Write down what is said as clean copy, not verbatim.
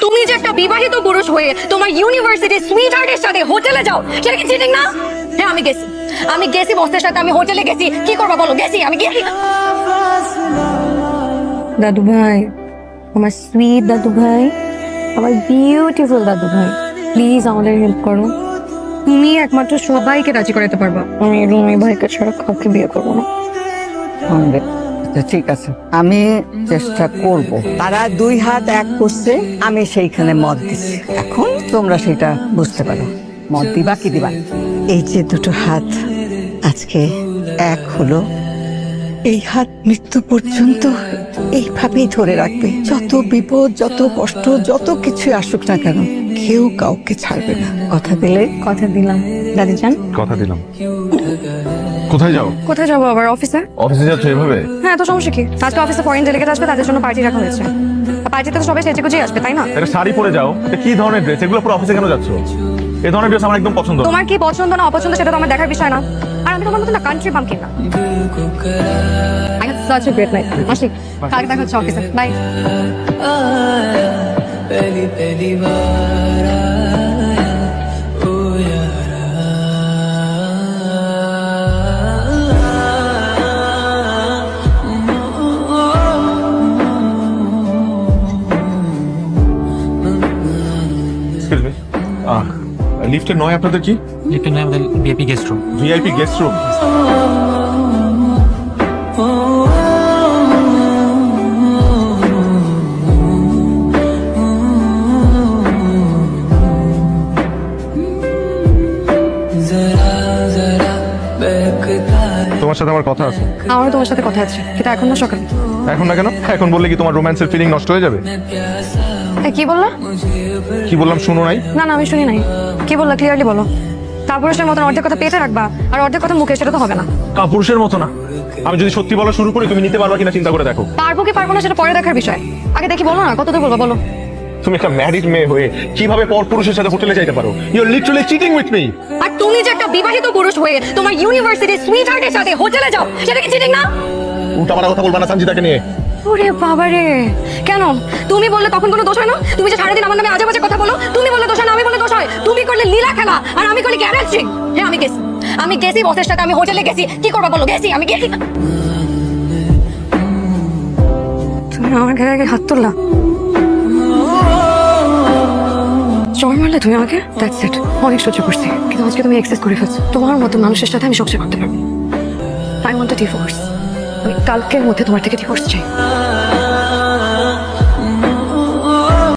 তুমি যে একটা বিবাহিত পুরুষ হয়ে তোমার ইউনিভার্সিটি সুইটহার্টের সাথে হোটেলে যাও, সেটা কি চিটিং না? হ্যাঁ, আমি গেছি বসের সাথে, আমি হোটেলে গেছি। কি করবা বলো? আমি গেছি। দাদু ভাই, আমার সুইট দাদু ভাই, আমার বিউটিফুল দাদু ভাই, প্লিজ আমাদের হেল্প করো। তুমি একমাত্র সবাইকে রাজি করাতে পারবা। আমি রুমি ভাইকে ছাড়া কাউকে বিয়ে করবো না। ঠিক আছে, আমি চেষ্টা করব। তারা দুই হাত এক করছে, আমি সেইখানে মত দিচ্ছি। এখন তোমরা সেটা বুঝতে পারো, মত দিবা কি দিবা। এই যে দুটো হাত আজকে এক হলো, এই হাত মৃত্যু পর্যন্ত এইভাবেই ধরে রাখবে। যত বিপদ, যত কষ্ট, যত কিছু আসুক না কেন, কেউ কাউকে ছাড়বে না। কথা দিলে? কথা দিলাম দাদি জান। কথা দিলাম। কোথায় যাও? কোথায় যাবো আবার? অফিসে। অফিসে যাচ্ছ এভাবে? হ্যাঁ, তো সমস্যা কি? আজকে অফিসে ফরেন ডেলিগেট আসবে, তাদের জন্য পার্টি রাখা হয়েছে। পার্টিতে তো সবাই সেজে গুজে আসবে, তাই না? একটা শাড়ি পরে যাও। এটা কি ধরনের ড্রেস? এগুলো পুরো অফিসে কেন যাচ্ছ? এই ধরনের ড্রেস আমার একদম পছন্দ না। তোমার কি পছন্দ না অপছন্দ সেটা তো আমার দেখার বিষয় না। আর আমি তোমার মতো না কান্ট্রি পাম্পকিন না। I had such a great night. আসি, কালকে দেখা হচ্ছে অফিসে। বাই। पहली बार आया ओ এক্সকিউজ মি, লিফটের নয় আপনাদের কি? লিফটের নয় আমাদের VIP guest room. VIP guest room? তোমার সাথে আমার কথা আছে। আমারও তোমার সাথে কথা আছে, কিন্তু এখন না, সকালে। এখন না কেন? এখন বললে কি তোমার রোম্যান্সের ফিলিং নষ্ট হয়ে যাবে? কি বললা? কি বললাম শুনো নাই? না, আমি শুনি নাই। কি বললা? ক্লিয়ারলি বলো। কাপুরুষের মতন অর্ধেক কথা পেটে রাখবা আর অর্ধেক কথা মুখে, সেটা তো হবে না। কাপুরুষের মতো না। আমি যদি সত্যি বলা শুরু করি, তুমি নিতে পারবা কিনা চিন্তা করে দেখো। পারবো কি পারবো না সেটা পরে দেখার বিষয়। আগে দেখি, বলো না, কতদূর বলবো বলো। তুমি একটা ম্যারিড মেয়ে হয়ে কিভাবে পর পুরুষের সাথে হোটেলে যাইতে পারো? You are literally cheating with me. আর তুমি যে একটা বিবাহিত পুরুষ হয়ে তোমার ইউনিভার্সিটি সুইটহার্টের সাথে হোটেলে যাও, সেটা কি চিটিং না? উল্টাপাল্টা কথা বলবা না সঞ্জিতাকে নিয়ে। ওরে বাবা রে, কেন? তুমি বললে তখন কোনো দোষ হয় না? তুমি যে সারাদিন আমার নামে আজে বাজে কথা বলো, তুমি বললে দোষ হয় না, আমি বললে দোষ হয়? তুমি করলে লীলা খেলা আর আমি করলে গ্যারেজিং। হ্যাঁ, আমি গেছি বসের সাথে, আমি হোটেলে গেছি। কি করবা বলো? আমি গেছি। তুমি আমার গায়ে আগে হাত তুললা, চড় মারলে তুমি আমাকে। দ্যাটস ইট, অনেক সহ্য করছি, কিন্তু আজকে তুমি এক্সেস করে ফেলছো। তোমার মতো মানুষের সাথে আমি সংসার করতে পারবো। I want to divorce. আমি কালকের মধ্যে তোমার থেকে ডিভোর্স চাই।